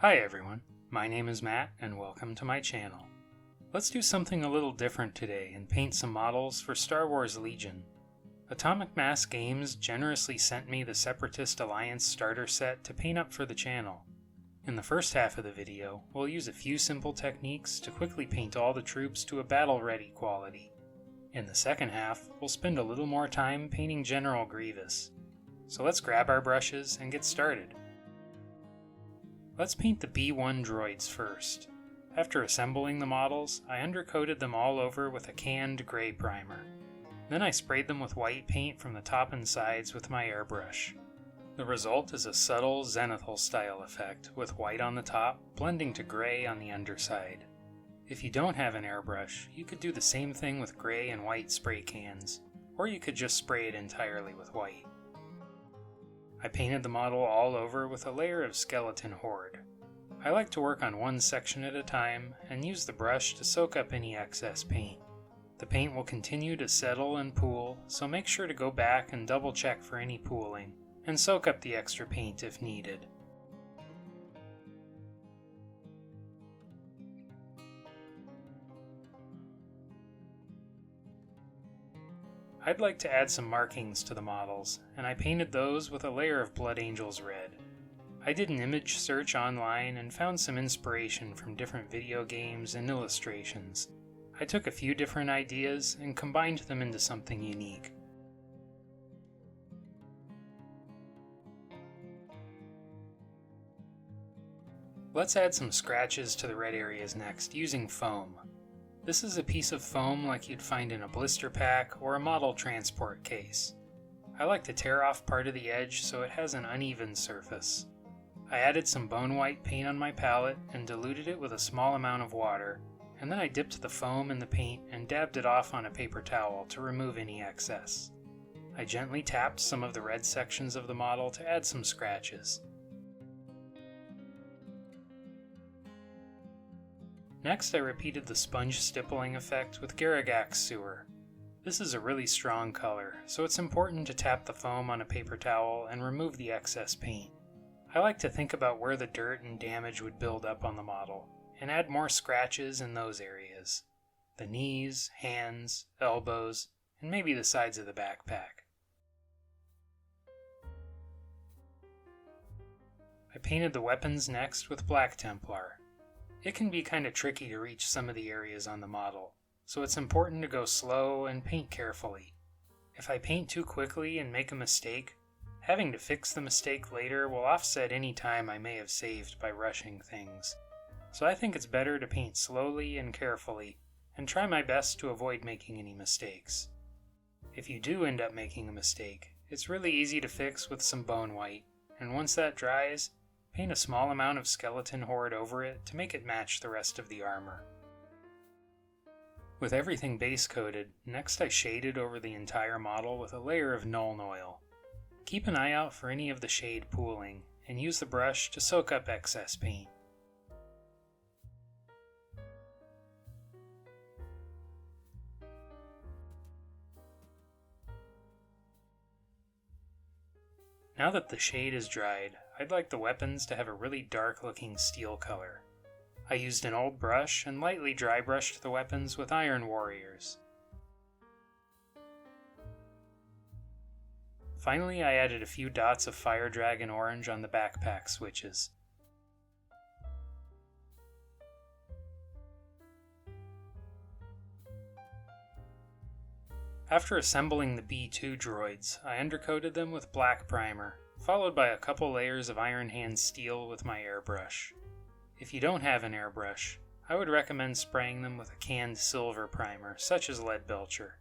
Hi everyone, my name is Matt and welcome to my channel. Let's do something a little different today and paint some models for Star Wars Legion. Atomic Mass Games generously sent me the Separatist Alliance Starter Set to paint up for the channel. In the first half of the video, we'll use a few simple techniques to quickly paint all the troops to a battle-ready quality. In the second half, we'll spend a little more time painting General Grievous. So let's grab our brushes and get started. Let's paint the B1 Droids first. After assembling the models, I undercoated them all over with a canned gray primer. Then I sprayed them with white paint from the top and sides with my airbrush. The result is a subtle zenithal style effect with white on the top blending to gray on the underside. If you don't have an airbrush, you could do the same thing with gray and white spray cans, or you could just spray it entirely with white. I painted the model all over with a layer of skeleton horde. I like to work on one section at a time and use the brush to soak up any excess paint. The paint will continue to settle and pool, so make sure to go back and double check for any pooling, and soak up the extra paint if needed. I'd like to add some markings to the models, and I painted those with a layer of Blood Angel's Red. I did an image search online and found some inspiration from different video games and illustrations. I took a few different ideas and combined them into something unique. Let's add some scratches to the red areas next using foam. This is a piece of foam like you'd find in a blister pack or a model transport case. I like to tear off part of the edge so it has an uneven surface. I added some bone white paint on my palette and diluted it with a small amount of water, and then I dipped the foam in the paint and dabbed it off on a paper towel to remove any excess. I gently tapped some of the red sections of the model to add some scratches. Next, I repeated the sponge stippling effect with Garagax Sewer. This is a really strong color, so it's important to tap the foam on a paper towel and remove the excess paint. I like to think about where the dirt and damage would build up on the model, and add more scratches in those areas. The knees, hands, elbows, and maybe the sides of the backpack. I painted the weapons next with Black Templar. It can be kind of tricky to reach some of the areas on the model, so it's important to go slow and paint carefully. If I paint too quickly and make a mistake, having to fix the mistake later will offset any time I may have saved by rushing things. So I think it's better to paint slowly and carefully, and try my best to avoid making any mistakes. If you do end up making a mistake, it's really easy to fix with some bone white, and once that dries, paint a small amount of skeleton horde over it to make it match the rest of the armor. With everything base coated, next I shaded over the entire model with a layer of Nuln Oil. Keep an eye out for any of the shade pooling, and use the brush to soak up excess paint. Now that the shade is dried, I'd like the weapons to have a really dark looking steel color. I used an old brush and lightly dry brushed the weapons with Iron Warriors. Finally, I added a few dots of Fire Dragon Orange on the backpack switches. After assembling the B2 droids, I undercoated them with black primer, followed by a couple layers of Iron Hand steel with my airbrush. If you don't have an airbrush, I would recommend spraying them with a canned silver primer, such as Lead Belcher.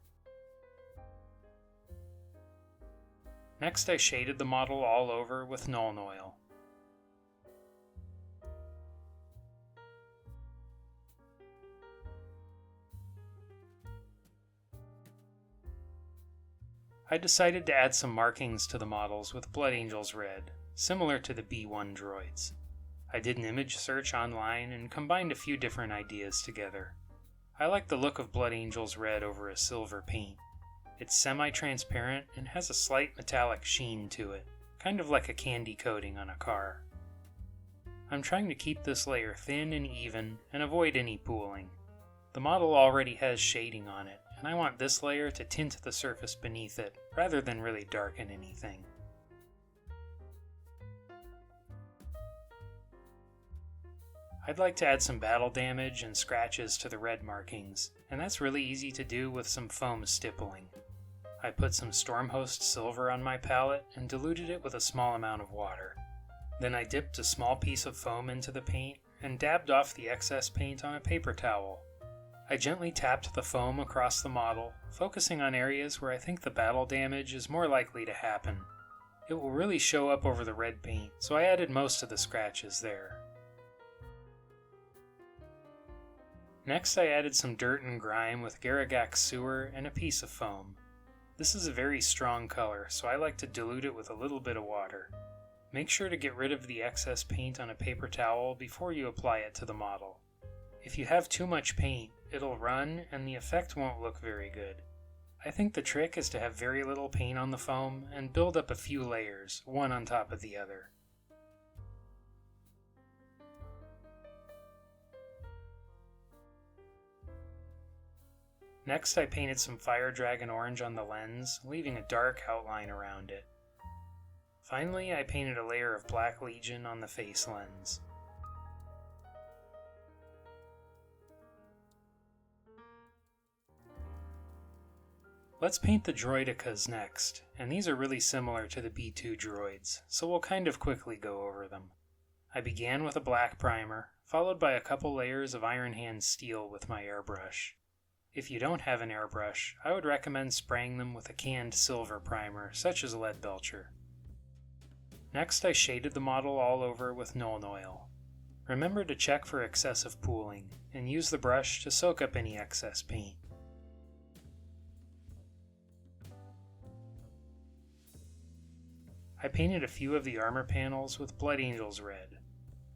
Next, I shaded the model all over with Nuln Oil. I decided to add some markings to the models with Blood Angel's Red, similar to the B1 Droids. I did an image search online and combined a few different ideas together. I like the look of Blood Angel's Red over a silver paint. It's semi-transparent and has a slight metallic sheen to it, kind of like a candy coating on a car. I'm trying to keep this layer thin and even and avoid any pooling. The model already has shading on it, and I want this layer to tint the surface beneath it rather than really darken anything. I'd like to add some battle damage and scratches to the red markings, and that's really easy to do with some foam stippling. I put some Stormhost silver on my palette and diluted it with a small amount of water. Then I dipped a small piece of foam into the paint and dabbed off the excess paint on a paper towel. I gently tapped the foam across the model, focusing on areas where I think the battle damage is more likely to happen. It will really show up over the red paint, so I added most of the scratches there. Next I added some dirt and grime with Droidekas sewer and a piece of foam. This is a very strong color, so I like to dilute it with a little bit of water. Make sure to get rid of the excess paint on a paper towel before you apply it to the model. If you have too much paint, it'll run and the effect won't look very good. I think the trick is to have very little paint on the foam and build up a few layers, one on top of the other. Next I painted some Fire Dragon orange on the lens, leaving a dark outline around it. Finally, I painted a layer of Black Legion on the face lens. Let's paint the Droidekas next, and these are really similar to the B2 Droids, so we'll kind of quickly go over them. I began with a black primer, followed by a couple layers of Iron Hand steel with my airbrush. If you don't have an airbrush, I would recommend spraying them with a canned silver primer, such as Lead Belcher. Next I shaded the model all over with Nuln Oil. Remember to check for excessive pooling, and use the brush to soak up any excess paint. I painted a few of the armor panels with Blood Angel's Red.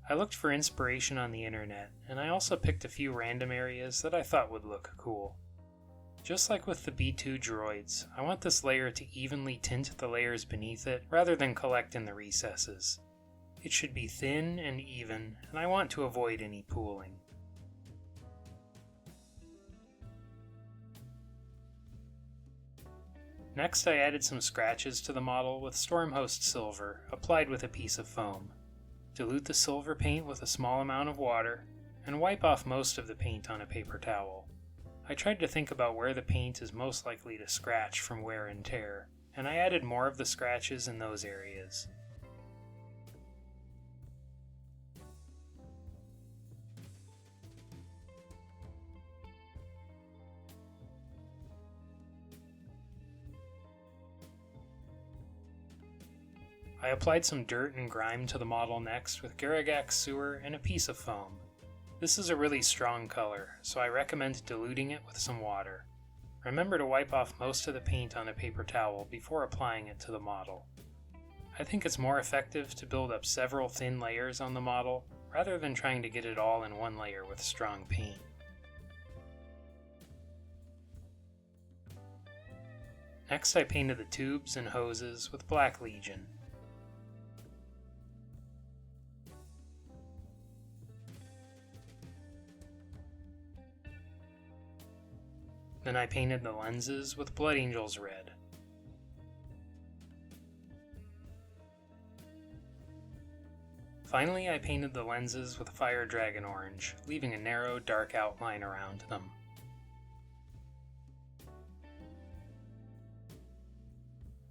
I looked for inspiration on the internet, and I also picked a few random areas that I thought would look cool. Just like with the B2 Droids, I want this layer to evenly tint the layers beneath it rather than collect in the recesses. It should be thin and even, and I want to avoid any pooling. Next I added some scratches to the model with Stormhost silver, applied with a piece of foam. Dilute the silver paint with a small amount of water, and wipe off most of the paint on a paper towel. I tried to think about where the paint is most likely to scratch from wear and tear, and I added more of the scratches in those areas. I applied some dirt and grime to the model next with Droidekas sewer and a piece of foam. This is a really strong color, so I recommend diluting it with some water. Remember to wipe off most of the paint on a paper towel before applying it to the model. I think it's more effective to build up several thin layers on the model rather than trying to get it all in one layer with strong paint. Next I painted the tubes and hoses with Black Legion. Then I painted the lenses with Blood Angel's Red. Finally, I painted the lenses with Fire Dragon Orange, leaving a narrow, dark outline around them.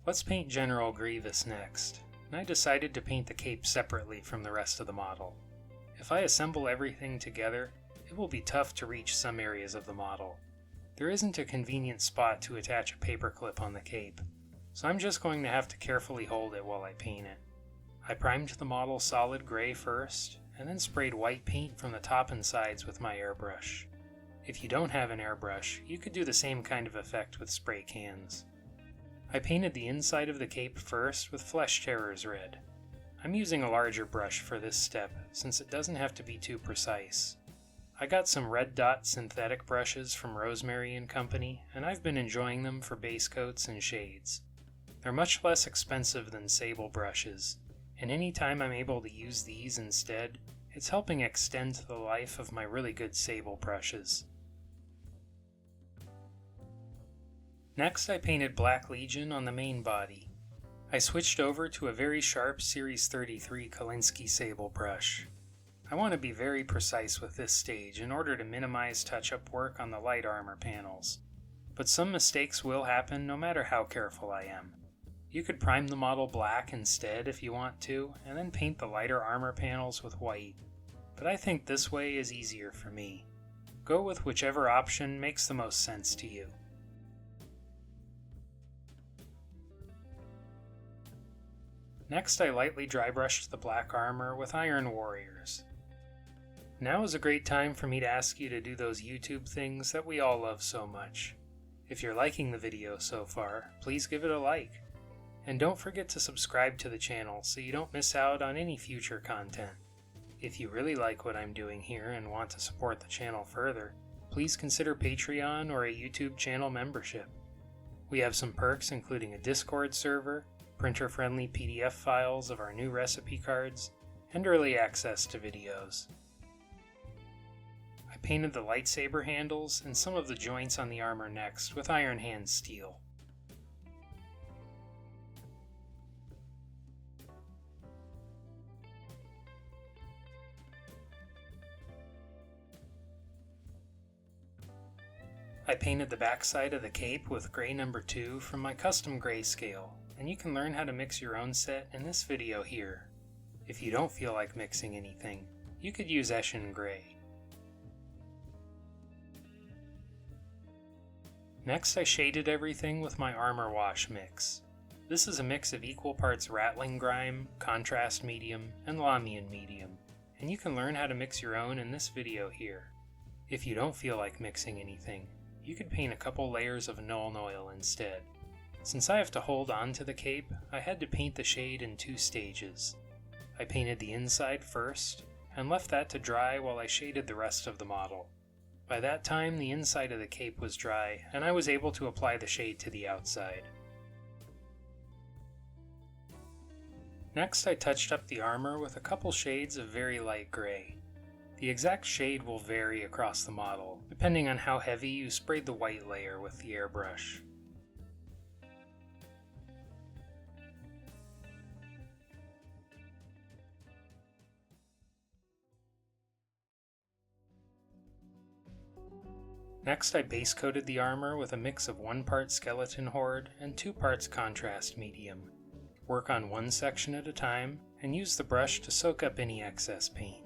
Let's paint General Grievous next, and I decided to paint the cape separately from the rest of the model. If I assemble everything together, it will be tough to reach some areas of the model. There isn't a convenient spot to attach a paperclip on the cape, so I'm just going to have to carefully hold it while I paint it. I primed the model solid gray first, and then sprayed white paint from the top and sides with my airbrush. If you don't have an airbrush, you could do the same kind of effect with spray cans. I painted the inside of the cape first with Flesh Terror's Red. I'm using a larger brush for this step, since it doesn't have to be too precise. I got some red dot synthetic brushes from Rosemary and Co, and I've been enjoying them for base coats and shades. They're much less expensive than sable brushes, and anytime I'm able to use these instead, it's helping extend the life of my really good sable brushes. Next, I painted Black Legion on the main body. I switched over to a very sharp Series 33 Kolinsky sable brush. I want to be very precise with this stage in order to minimize touch-up work on the light armor panels, but some mistakes will happen no matter how careful I am. You could prime the model black instead if you want to, and then paint the lighter armor panels with white, but I think this way is easier for me. Go with whichever option makes the most sense to you. Next, I lightly dry brushed the black armor with Iron Warriors. Now is a great time for me to ask you to do those YouTube things that we all love so much. If you're liking the video so far, please give it a like. And don't forget to subscribe to the channel so you don't miss out on any future content. If you really like what I'm doing here and want to support the channel further, please consider Patreon or a YouTube channel membership. We have some perks including a Discord server, printer-friendly PDF files of our new recipe cards, and early access to videos. I painted the lightsaber handles and some of the joints on the armor next with Iron Hand steel. I painted the backside of the cape with gray number 2 from my custom grayscale, and you can learn how to mix your own set in this video here. If you don't feel like mixing anything, you could use Eshin Gray. Next, I shaded everything with my Armor Wash mix. This is a mix of equal parts Rattling Grime, Contrast Medium, and Lamian Medium, and you can learn how to mix your own in this video here. If you don't feel like mixing anything, you could paint a couple layers of Nuln Oil instead. Since I have to hold on to the cape, I had to paint the shade in 2 stages. I painted the inside first, and left that to dry while I shaded the rest of the model. By that time, the inside of the cape was dry, and I was able to apply the shade to the outside. Next, I touched up the armor with a couple shades of very light gray. The exact shade will vary across the model, depending on how heavy you sprayed the white layer with the airbrush. Next, I base coated the armor with a mix of 1 part Skeleton Horde and 2 parts Contrast Medium. Work on one section at a time, and use the brush to soak up any excess paint.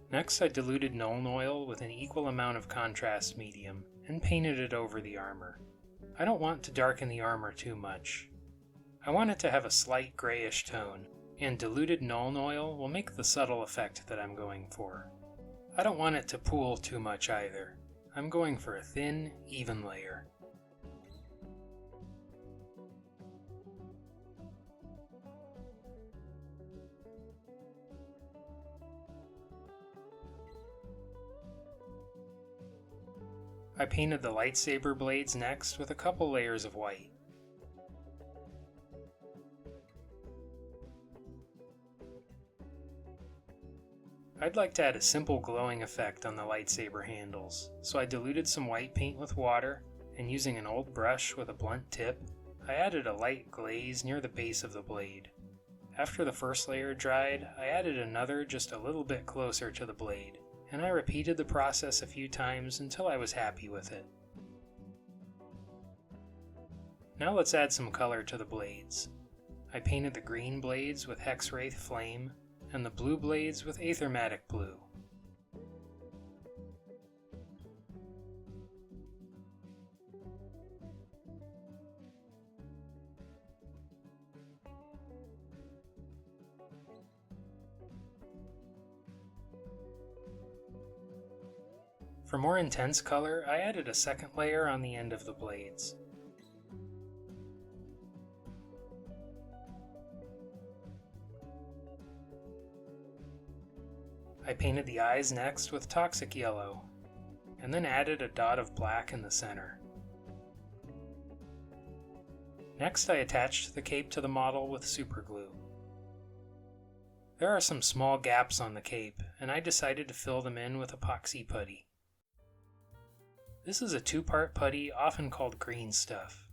Next, I diluted Nuln Oil with an equal amount of Contrast Medium and painted it over the armor. I don't want to darken the armor too much. I want it to have a slight grayish tone, and diluted Nuln Oil will make the subtle effect that I'm going for. I don't want it to pool too much either. I'm going for a thin, even layer. I painted the lightsaber blades next with a couple layers of white. I'd like to add a simple glowing effect on the lightsaber handles, so I diluted some white paint with water, and using an old brush with a blunt tip, I added a light glaze near the base of the blade. After the first layer dried, I added another just a little bit closer to the blade, and I repeated the process a few times until I was happy with it. Now let's add some color to the blades. I painted the green blades with Hexwraith Flame, and the blue blades with Aethermatic Blue. For more intense color, I added a second layer on the end of the blades. I painted the eyes next with toxic yellow, and then added a dot of black in the center. Next, I attached the cape to the model with super glue. There are some small gaps on the cape, and I decided to fill them in with epoxy putty. This is a two-part putty often called green stuff.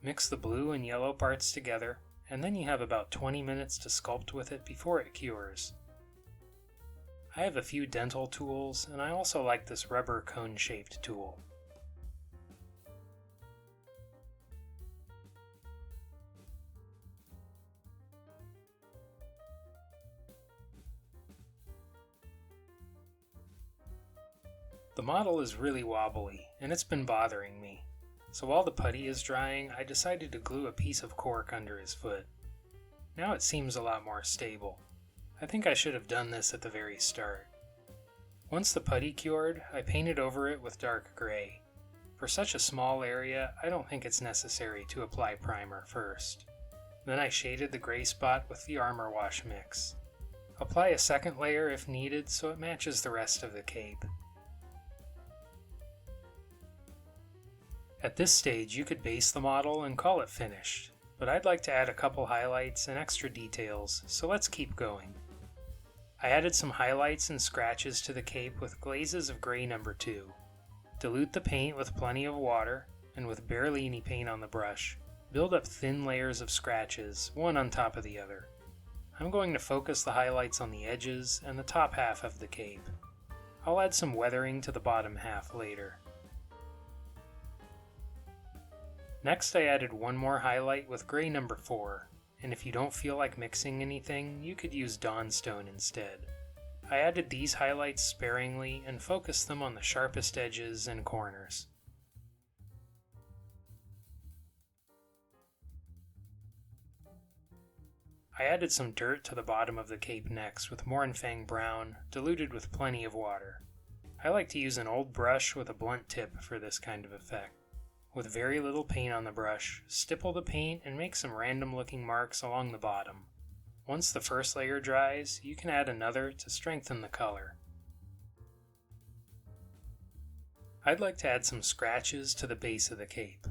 Mix the blue and yellow parts together, and then you have about 20 minutes to sculpt with it before it cures. I have a few dental tools, and I also like this rubber cone-shaped tool. The model is really wobbly, and it's been bothering me. So while the putty is drying, I decided to glue a piece of cork under his foot. Now it seems a lot more stable. I think I should have done this at the very start. Once the putty cured, I painted over it with dark gray. For such a small area, I don't think it's necessary to apply primer first. Then I shaded the gray spot with the armor wash mix. Apply a second layer if needed so it matches the rest of the cape. At this stage, you could base the model and call it finished, but I'd like to add a couple highlights and extra details, so let's keep going. I added some highlights and scratches to the cape with glazes of gray number 2. Dilute the paint with plenty of water, and with barely any paint on the brush, build up thin layers of scratches, one on top of the other. I'm going to focus the highlights on the edges and the top half of the cape. I'll add some weathering to the bottom half later. Next, I added one more highlight with gray number 4, and if you don't feel like mixing anything, you could use Dawnstone instead. I added these highlights sparingly and focused them on the sharpest edges and corners. I added some dirt to the bottom of the cape next with Mournfang Brown, diluted with plenty of water. I like to use an old brush with a blunt tip for this kind of effect. With very little paint on the brush, stipple the paint and make some random looking marks along the bottom. Once the first layer dries, you can add another to strengthen the color. I'd like to add some scratches to the base of the cape.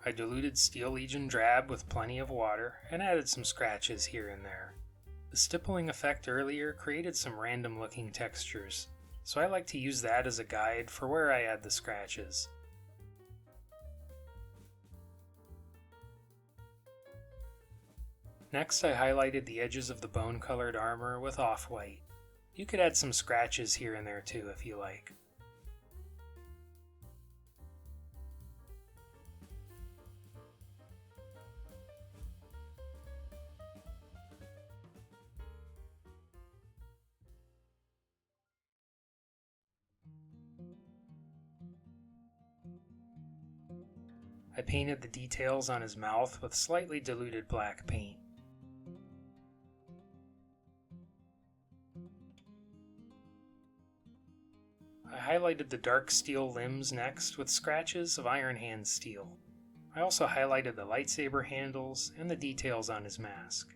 I diluted Steel Legion Drab with plenty of water and added some scratches here and there. The stippling effect earlier created some random looking textures, so I like to use that as a guide for where I add the scratches. Next, I highlighted the edges of the bone-colored armor with off-white. You could add some scratches here and there too if you like. I painted the details on his mouth with slightly diluted black paint. I highlighted the dark steel limbs next with scratches of Iron Hand steel. I also highlighted the lightsaber handles and the details on his mask.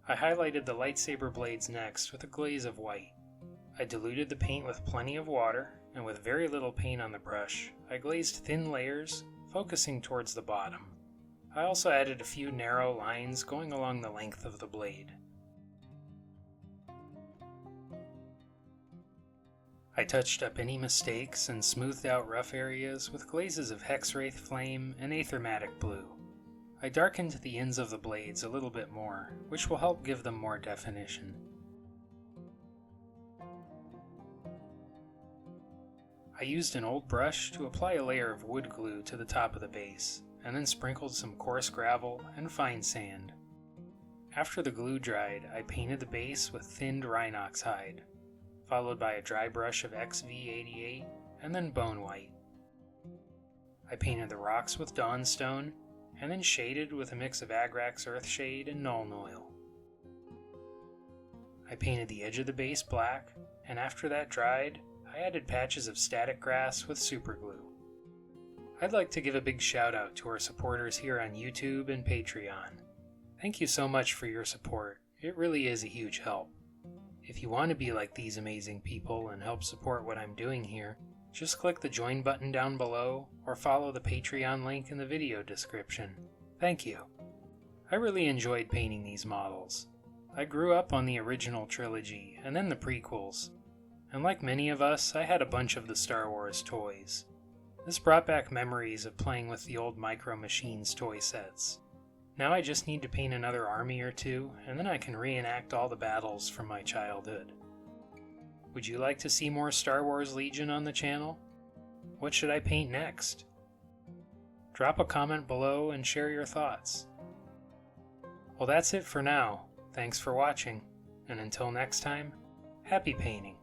I highlighted the lightsaber blades next with a glaze of white. I diluted the paint with plenty of water, and with very little paint on the brush, I glazed thin layers, focusing towards the bottom. I also added a few narrow lines going along the length of the blade. I touched up any mistakes and smoothed out rough areas with glazes of Hexwraith Flame and Aethermatic Blue. I darkened the ends of the blades a little bit more, which will help give them more definition. I used an old brush to apply a layer of wood glue to the top of the base, and then sprinkled some coarse gravel and fine sand. After the glue dried, I painted the base with thinned Rhinox hide. followed by a dry brush of XV88, and then bone white. I painted the rocks with Dawnstone, and then shaded with a mix of Agrax Earthshade and Nuln Oil. I painted the edge of the base black, and after that dried, I added patches of static grass with superglue. I'd like to give a big shout out to our supporters here on YouTube and Patreon. Thank you so much for your support. It really is a huge help. If you want to be like these amazing people and help support what I'm doing here, just click the join button down below or follow the Patreon link in the video description. Thank you. I really enjoyed painting these models. I grew up on the original trilogy and then the prequels, and like many of us, I had a bunch of the Star Wars toys. This brought back memories of playing with the old Micro Machines toy sets. Now I just need to paint another army or two, and then I can reenact all the battles from my childhood. Would you like to see more Star Wars Legion on the channel? What should I paint next? Drop a comment below and share your thoughts. Well, that's it for now. Thanks for watching, and until next time, happy painting!